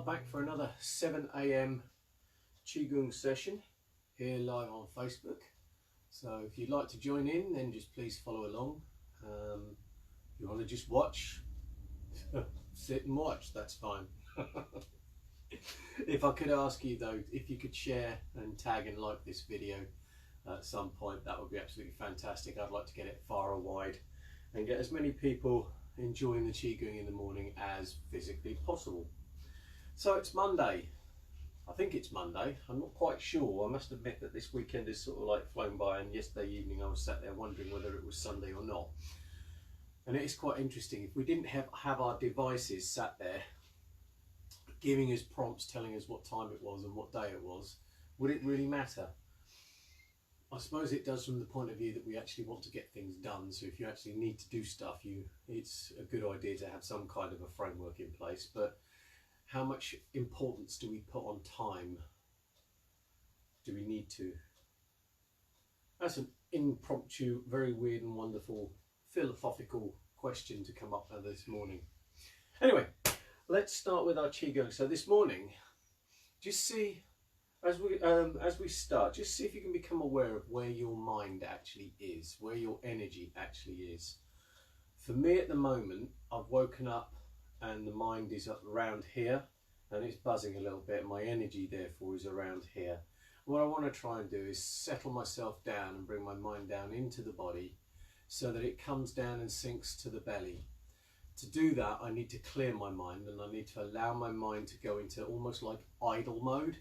back for another 7 a.m. Qigong session here live on Facebook. So if you'd like to join in, then just please follow along. If you want to just watch, sit and watch, that's fine. If I could ask you though, if you could share and tag and like this video at some point, that would be absolutely fantastic. I'd like to get it far and wide and get as many people enjoying the Qigong in the morning as physically possible. So it's Monday. I think it's Monday. I'm not quite sure. I must admit that this weekend has sort of like flown by, and yesterday evening I was sat there wondering whether it was Sunday or not. And it is quite interesting. If we didn't have our devices sat there giving us prompts telling us what time it was and what day it was, would it really matter? I suppose it does from the point of view that we actually want to get things done. So if you actually need to do stuff, it's a good idea to have some kind of a framework in place. But how much importance do we put on time? Do we need to? That's an impromptu, very weird and wonderful philosophical question to come up this morning. Anyway, let's start with our Qigong. So this morning, just see, as we start, just see if you can become aware of where your mind actually is, where your energy actually is. For me at the moment, I've woken up and the mind is up around here and it's buzzing a little bit. My energy therefore is around here. What I want to try and do is settle myself down and bring my mind down into the body so that it comes down and sinks to the belly. To do that, I need to clear my mind and I need to allow my mind to go into almost like idle mode.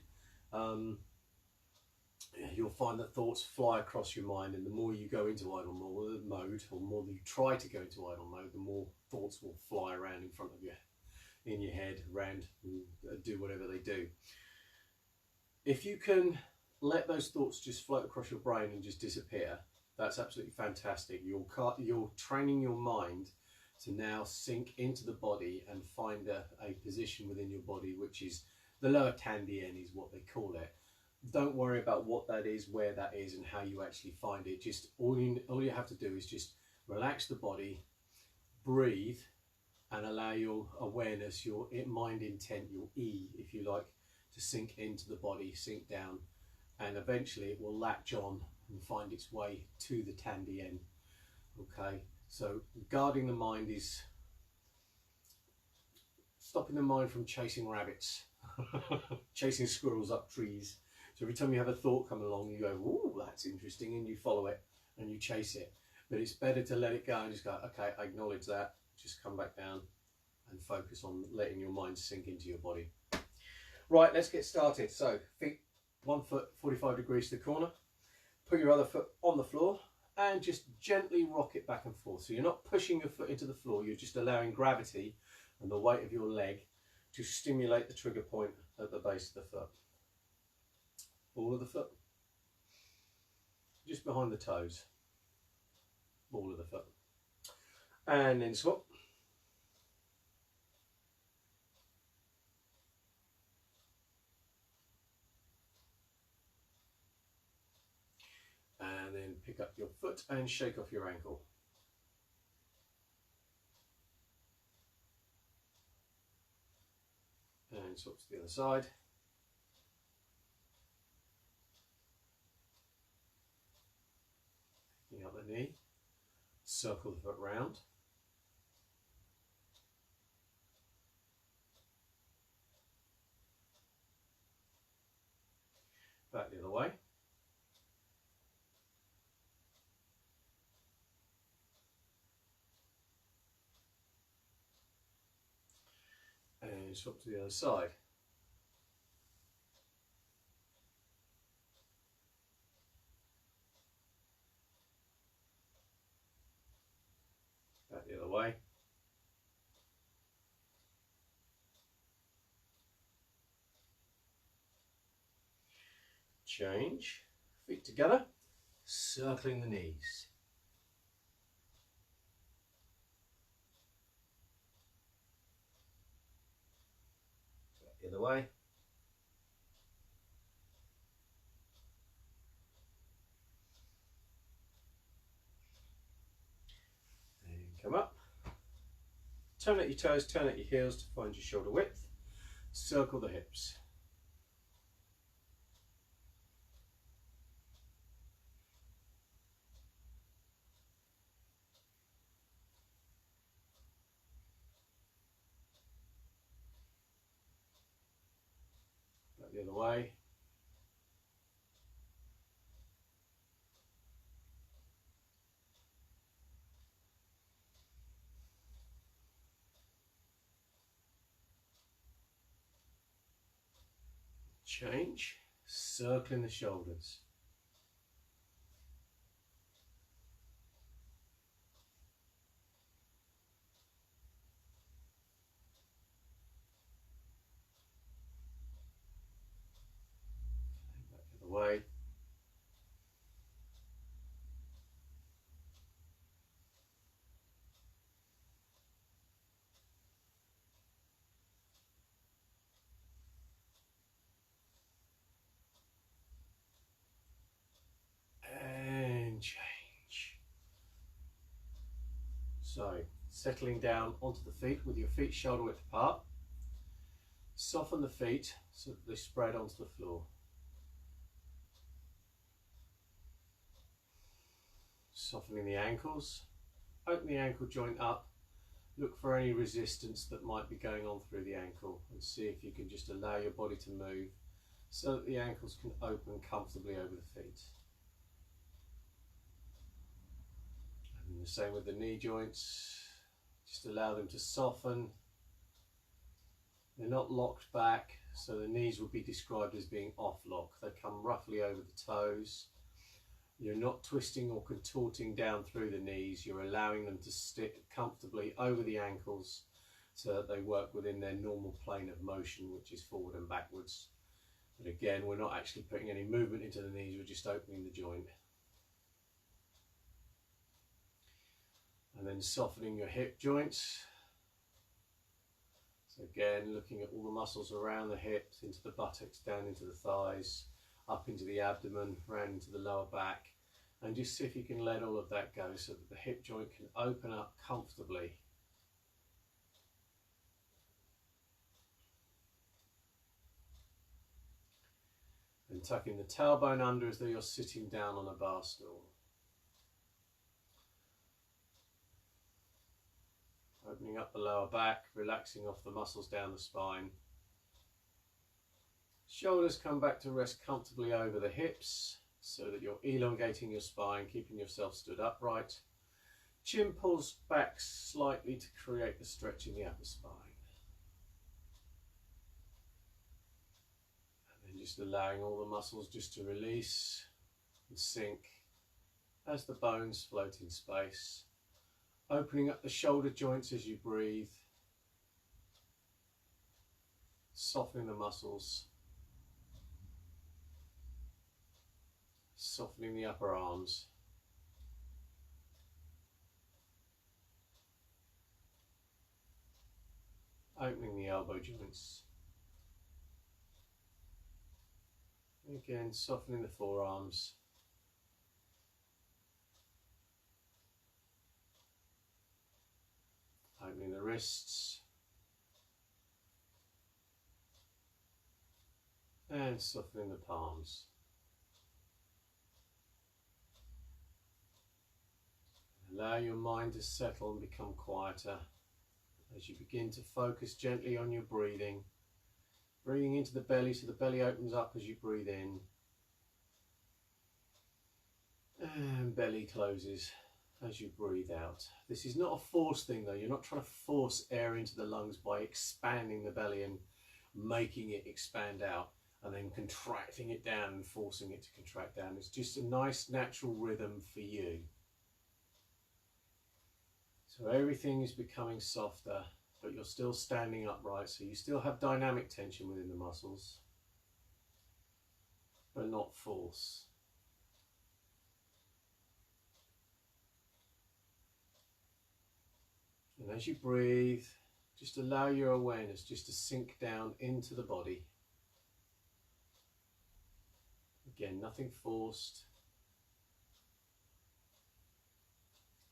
You'll find that thoughts fly across your mind, and the more you go into idle mode, or the more you try to go into idle mode, the more thoughts will fly around in front of you, in your head, around, and do whatever they do. If you can let those thoughts just float across your brain and just disappear, that's absolutely fantastic. You're training your mind to now sink into the body and find a position within your body, which is the lower Tandian is what they call it. Don't worry about what that is, where that is, and how you actually find it. Just all you have to do is just relax the body, breathe, and allow your awareness, your mind intent, your E, if you like, to sink into the body, sink down, and eventually it will latch on and find its way to the Tandian. Okay, so guarding the mind is stopping the mind from chasing rabbits, chasing squirrels up trees. So every time you have a thought come along, you go, "Ooh, that's interesting," and you follow it and you chase it. But it's better to let it go and just go, "Okay, I acknowledge that." Just come back down and focus on letting your mind sink into your body. Right, let's get started. So feet 1 foot 45 degrees to the corner. Put your other foot on the floor and just gently rock it back and forth. So you're not pushing your foot into the floor, you're just allowing gravity and the weight of your leg to stimulate the trigger point at the base of the foot. Ball of the foot, just behind the toes, ball of the foot. And then swap. And then pick up your foot and shake off your ankle. And swap to the other side. Picking up the knee, circle the foot round. Back the other way. And swap to the other side. Back the other way. Change, feet together, circling the knees. Back the other way. And come up. Turn at your toes, turn at your heels to find your shoulder width. circle the hips. Back the other way. Change, circling the shoulders. Back the other way. And change. So, settling down onto the feet with your feet shoulder width apart. Soften the feet so that they spread onto the floor. Softening the ankles. Open the ankle joint up. Look for any resistance that might be going on through the ankle and see if you can just allow your body to move so that the ankles can open comfortably over the feet. And the same with the knee joints. Just allow them to soften. They're not locked back, so the knees would be described as being off lock. They come roughly over the toes. You're not twisting or contorting down through the knees. You're allowing them to stick comfortably over the ankles so that they work within their normal plane of motion, which is forward and backwards. But again, we're not actually putting any movement into the knees, we're just opening the joint. And then softening your hip joints. So again, looking at all the muscles around the hips, into the buttocks, down into the thighs, up into the abdomen, round into the lower back, and just see if you can let all of that go so that the hip joint can open up comfortably. And tucking the tailbone under as though you're sitting down on a bar stool. Opening up the lower back, relaxing off the muscles down the spine. Shoulders come back to rest comfortably over the hips so that you're elongating your spine, keeping yourself stood upright. Chin pulls back slightly to create the stretch in the upper spine. And then just allowing all the muscles just to release and sink as the bones float in space. Opening up the shoulder joints as you breathe. Softening the muscles. Softening the upper arms. Opening the elbow joints. Again, softening the forearms. Opening the wrists. And softening the palms. Allow your mind to settle and become quieter as you begin to focus gently on your breathing. Breathing into the belly so the belly opens up as you breathe in. And belly closes as you breathe out. This is not a force thing though. You're not trying to force air into the lungs by expanding the belly and making it expand out and then contracting it down and forcing it to contract down. It's just a nice natural rhythm for you. So everything is becoming softer, but you're still standing upright, so you still have dynamic tension within the muscles, but not force. And as you breathe, just allow your awareness just to sink down into the body. Again, nothing forced.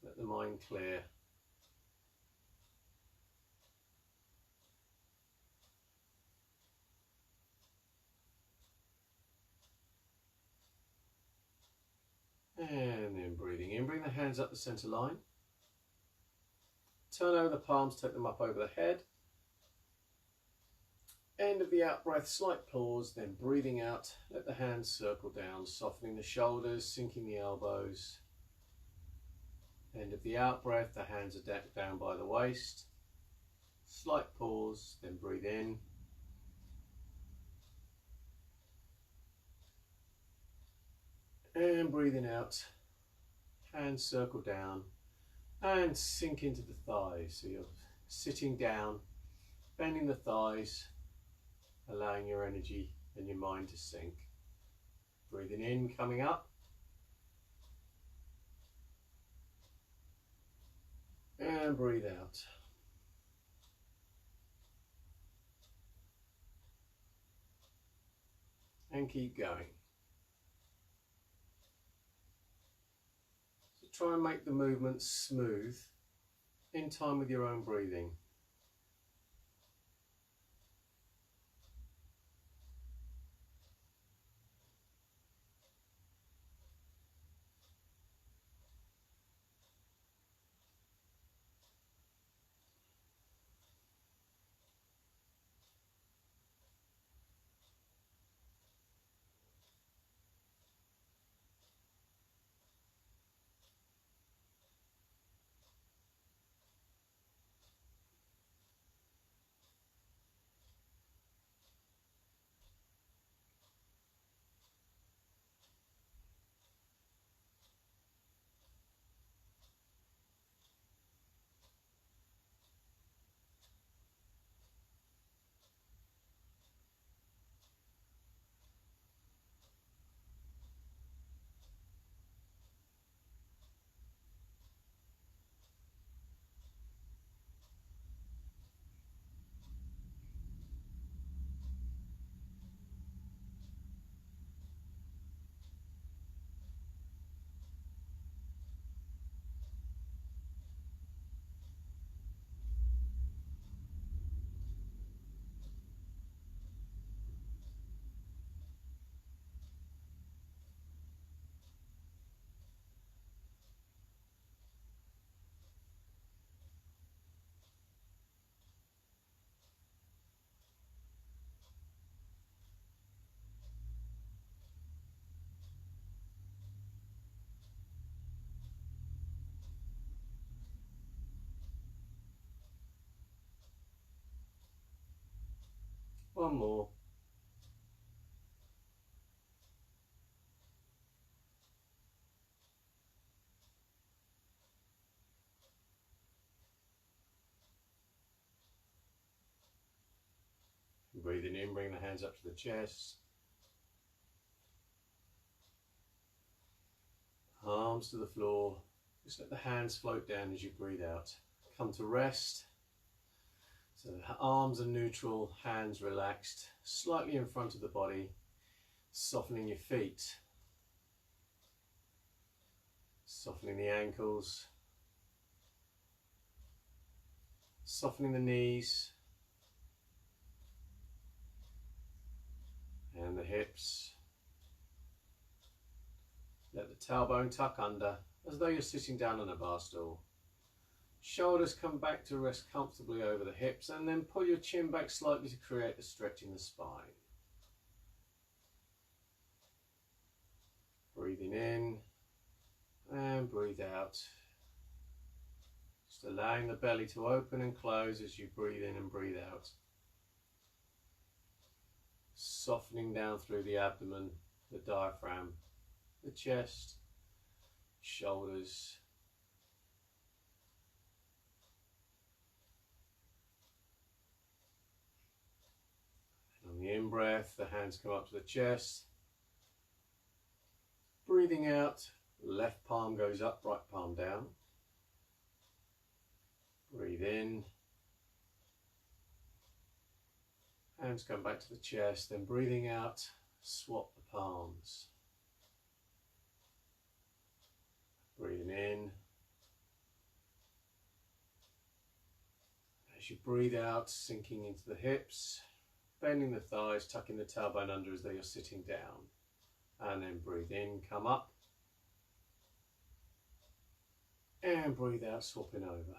Let the mind clear. And then breathing in, bring the hands up the center line. Turn over the palms, take them up over the head. End of the out breath, slight pause, then breathing out, let the hands circle down, softening the shoulders, sinking the elbows. End of the out breath, the hands are down by the waist. Slight pause, then breathe in. And breathing out, hands circle down and sink into the thighs. So you're sitting down, bending the thighs, allowing your energy and your mind to sink. Breathing in, coming up. And breathe out. And keep going. So try and make the movements smooth in time with your own breathing. One more. Breathing in, bring the hands up to the chest. Arms to the floor. Just let the hands float down as you breathe out. Come to rest. So the arms are neutral, hands relaxed, slightly in front of the body, softening your feet, softening the ankles, softening the knees and the hips. Let the tailbone tuck under as though you're sitting down on a bar stool. Shoulders come back to rest comfortably over the hips, and then pull your chin back slightly to create a stretch in the spine. Breathing in and breathe out. Just allowing the belly to open and close as you breathe in and breathe out. Softening down through the abdomen, the diaphragm, the chest, shoulders. On the in-breath, the hands come up to the chest. Breathing out, left palm goes up, right palm down. Breathe in. Hands come back to the chest, then breathing out, swap the palms. Breathing in. As you breathe out, sinking into the hips. Bending the thighs, tucking the tailbone under as though you're sitting down. And then breathe in, come up. And breathe out, swapping over.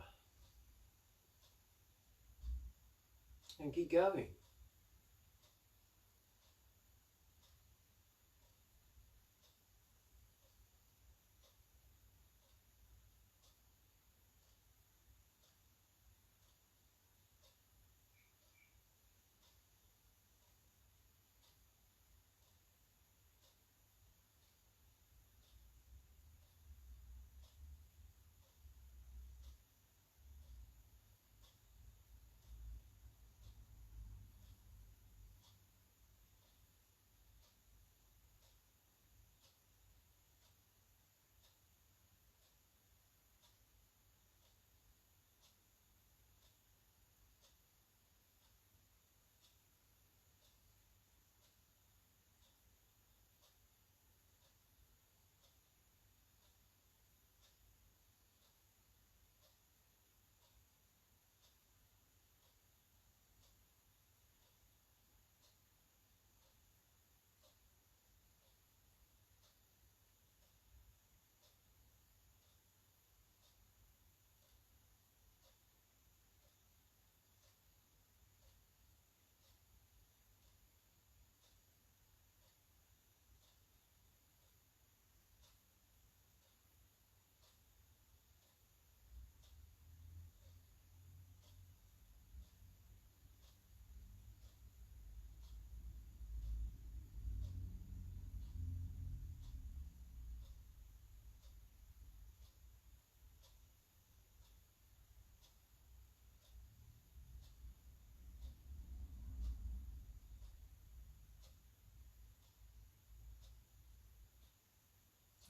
And keep going.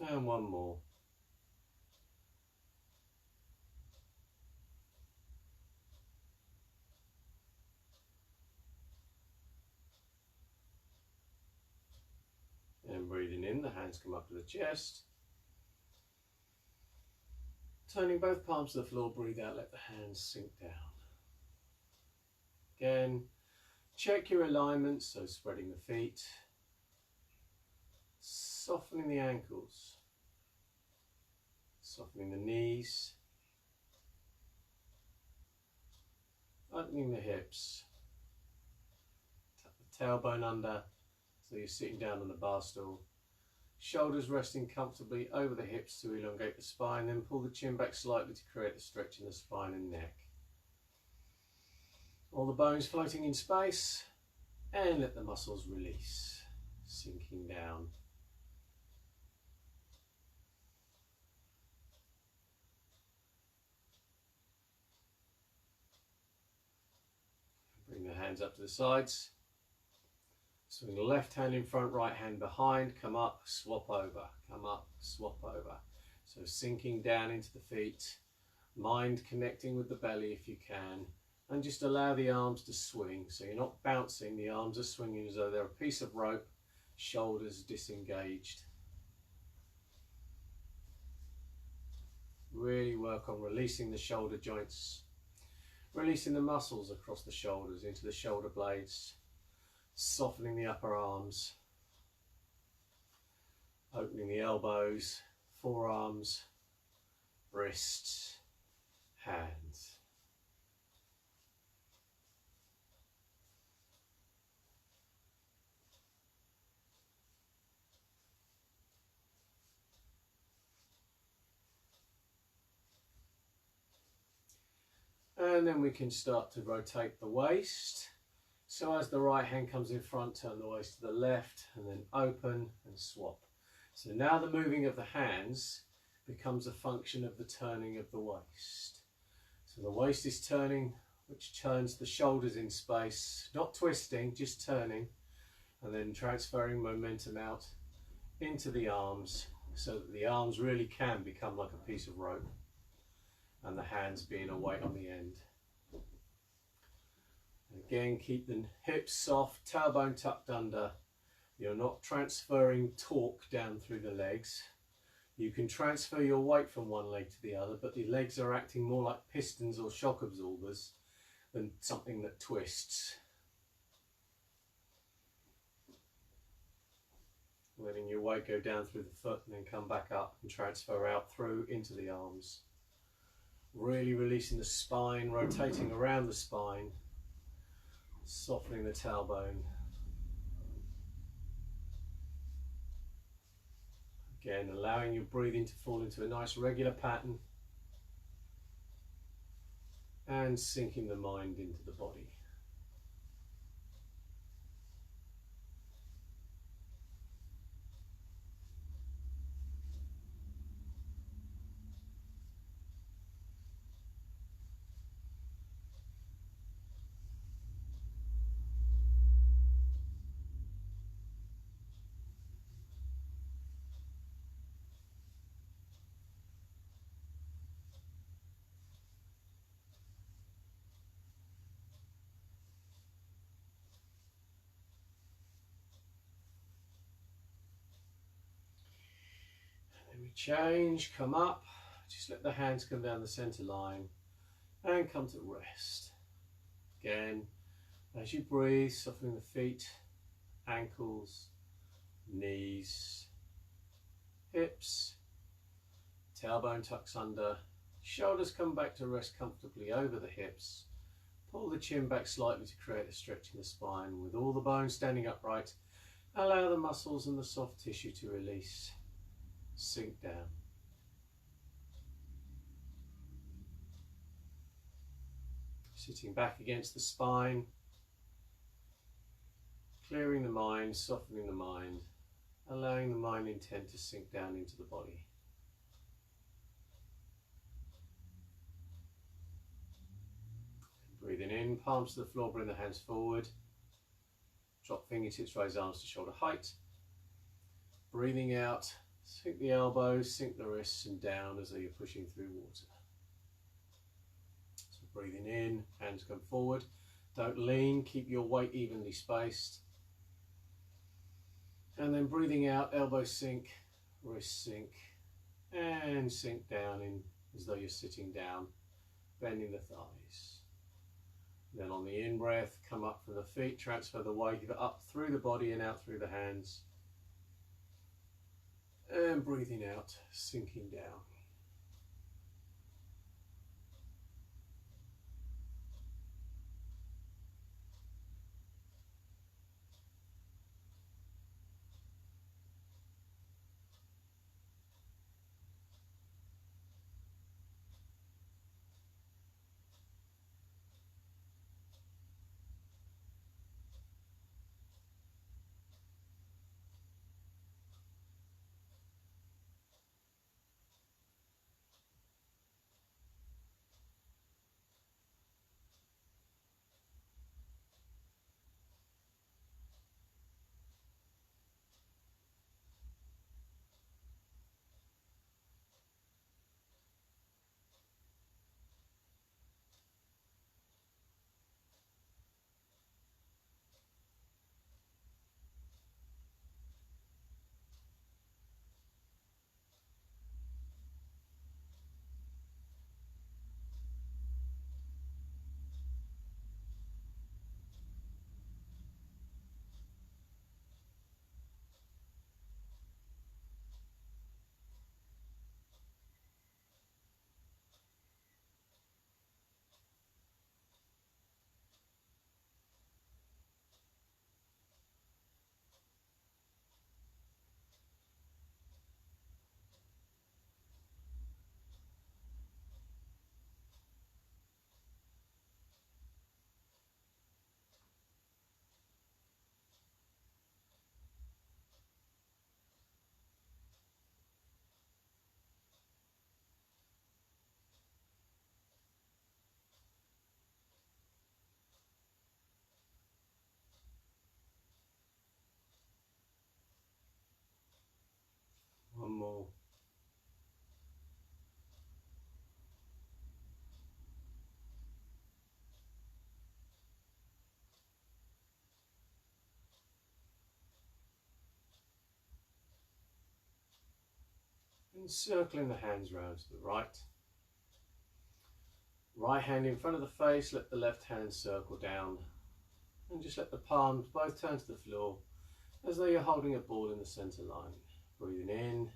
And one more. And breathing in, the hands come up to the chest. Turning both palms to the floor, breathe out, let the hands sink down. Again, check your alignment, so spreading the feet, softening the ankles, softening the knees, opening the hips, tuck the tailbone under so you're sitting down on the bar stool. Shoulders resting comfortably over the hips to elongate the spine, then pull the chin back slightly to create a stretch in the spine and neck. All the bones floating in space, and let the muscles release, sinking down. Bring the hands up to the sides. Swing the left hand in front, right hand behind, come up, swap over, come up, swap over. So sinking down into the feet, mind connecting with the belly if you can, and just allow the arms to swing. So you're not bouncing, the arms are swinging as though they're a piece of rope, shoulders disengaged. Really work on releasing the shoulder joints, releasing the muscles across the shoulders into the shoulder blades, softening the upper arms, opening the elbows, forearms, wrists, hands. And then we can start to rotate the waist. So as the right hand comes in front, turn the waist to the left and then open and swap. So now the moving of the hands becomes a function of the turning of the waist. So the waist is turning, which turns the shoulders in space, not twisting, just turning, and then transferring momentum out into the arms so that the arms really can become like a piece of rope and the hands being a weight on the end. Again, keep the hips soft, tailbone tucked under. You're not transferring torque down through the legs. You can transfer your weight from one leg to the other, but the legs are acting more like pistons or shock absorbers than something that twists. Letting your weight go down through the foot and then come back up and transfer out through into the arms. Really releasing the spine, rotating around the spine, softening the tailbone. Again, allowing your breathing to fall into a nice regular pattern and sinking the mind into the body. Then we change, come up, just let the hands come down the center line and come to rest. Again, as you breathe, softening the feet, ankles, knees, hips, tailbone tucks under, shoulders come back to rest comfortably over the hips. Pull the chin back slightly to create a stretch in the spine with all the bones standing upright. Allow the muscles and the soft tissue to release, sink down. Sitting back against the spine, clearing the mind, softening the mind, allowing the mind intent to sink down into the body. Breathing in, palms to the floor, bring the hands forward. Drop fingertips, raise arms to shoulder height. Breathing out, sink the elbows, sink the wrists and down as though you're pushing through water. So breathing in, hands come forward. Don't lean, keep your weight evenly spaced. And then breathing out, elbows sink, wrists sink, and sink down in as though you're sitting down, bending the thighs. Then on the in-breath, come up from the feet, transfer the weight up through the body and out through the hands. And breathing out, sinking down. One more. And circling the hands round to the right. Right hand in front of the face, let the left hand circle down. And just let the palms both turn to the floor as though you're holding a ball in the center line. Breathing in,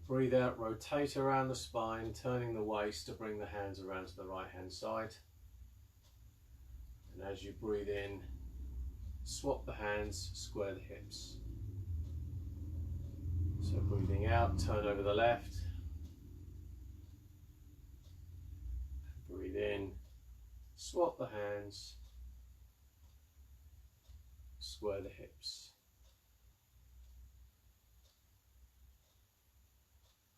Breathe out, rotate around the spine, turning the waist to bring the hands around to the right hand side. And as you breathe in, swap the hands, square the hips. So breathing out, turn over the left. Breathe in, swap the hands, square the hips.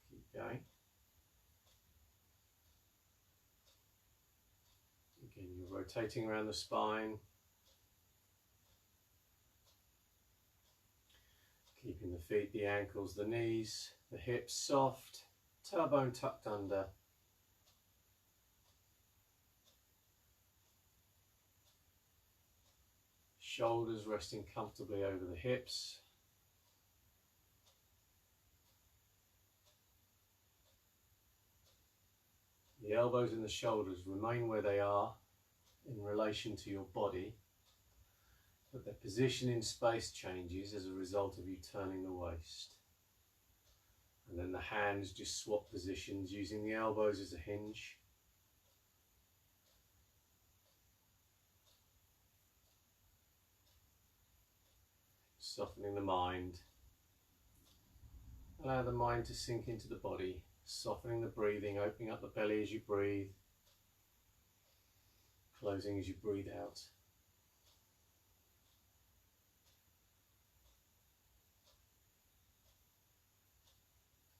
Keep going. Again, you're rotating around the spine. Keeping the feet, the ankles, the knees, the hips soft, tailbone tucked under. Shoulders resting comfortably over the hips. The elbows and the shoulders remain where they are in relation to your body, but their position in space changes as a result of you turning the waist. And then the hands just swap positions using the elbows as a hinge. Softening the mind. Allow the mind to sink into the body, softening the breathing, opening up the belly as you breathe, closing as you breathe out.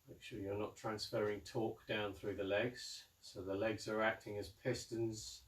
Make sure you're not transferring torque down through the legs, so the legs are acting as pistons.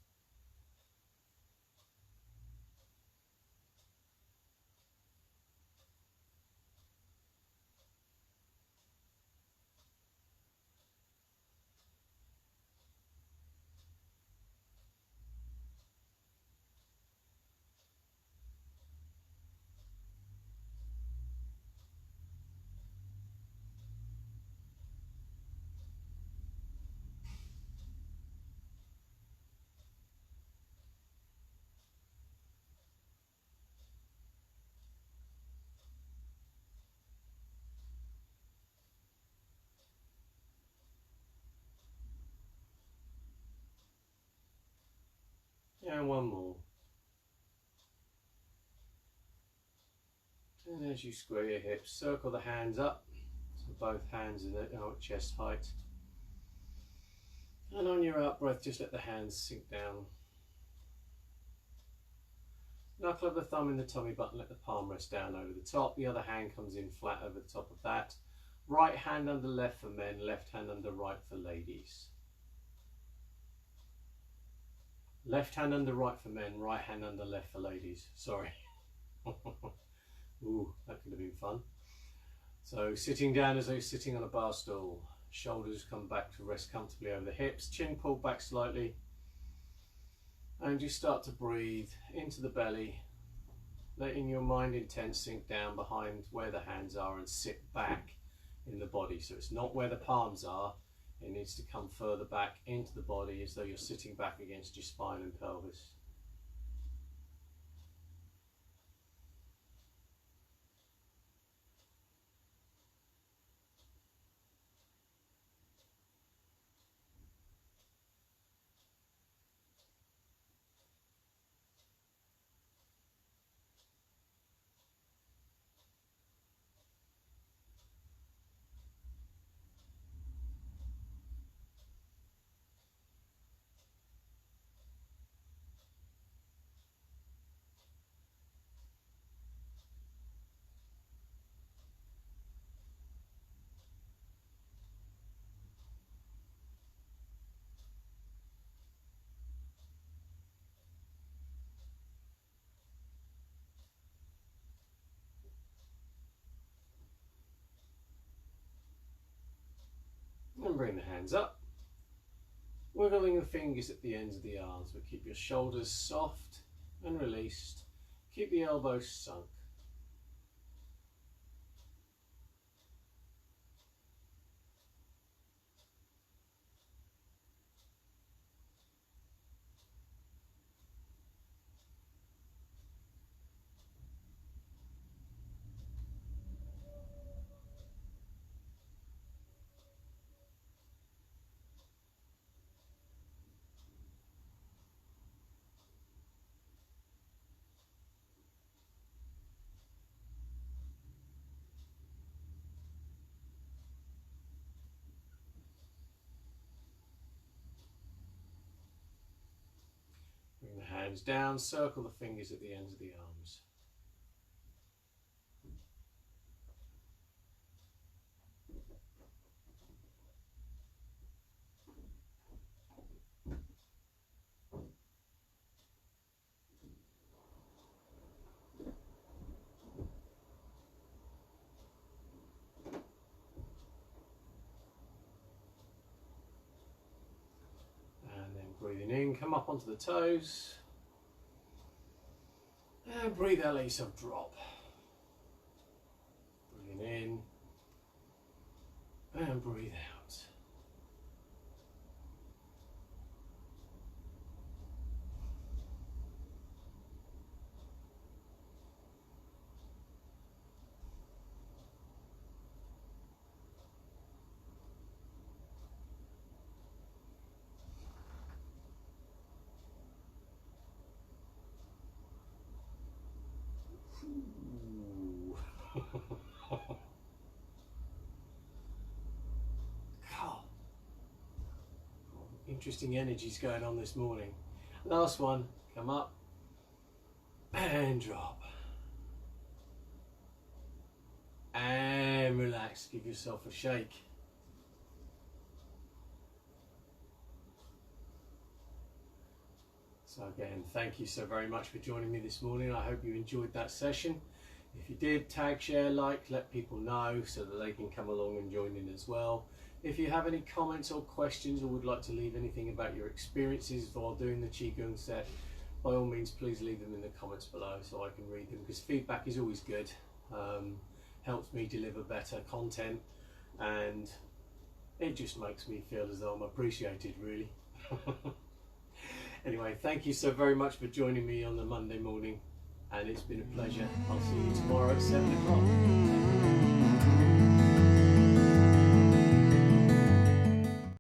And one more. And as you square your hips, circle the hands up, so both hands are at chest height. And on your out breath, just let the hands sink down. Knuckle of the thumb in the tummy button, let the palm rest down over the top. The other hand comes in flat over the top of that. Right hand under left for men, left hand under right for ladies. Left hand under right for men, right hand under left for ladies. Sorry. Ooh, that could have been fun. So sitting down as though you're sitting on a bar stool. Shoulders come back to rest comfortably over the hips. Chin pulled back slightly. And you start to breathe into the belly, letting your mind intent sink down behind where the hands are and sit back in the body. So it's not where the palms are. It needs to come further back into the body as though you're sitting back against your spine and pelvis. And bring the hands up, wiggling the fingers at the ends of the arms, but keep your shoulders soft and released. Keep the elbows sunk. hands down, circle the fingers at the ends of the arms. Breathing in, come up onto the toes, and breathe out, let yourself drop. Breathing in, and breathe out. Interesting energies going on this morning. Last one, come up and drop. And relax, give yourself a shake. So again, thank you so very much for joining me this morning. I hope you enjoyed that session. If you did, tag, share, like, let people know so that they can come along and join in as well. If you have any comments or questions or would like to leave anything about your experiences while doing the Qigong set, by all means please leave them in the comments below so I can read them, because feedback is always good. Helps me deliver better content, and it just makes me feel as though I'm appreciated, really. Anyway, thank you so very much for joining me on the Monday morning, and it's been a pleasure. I'll see you tomorrow at 7 o'clock.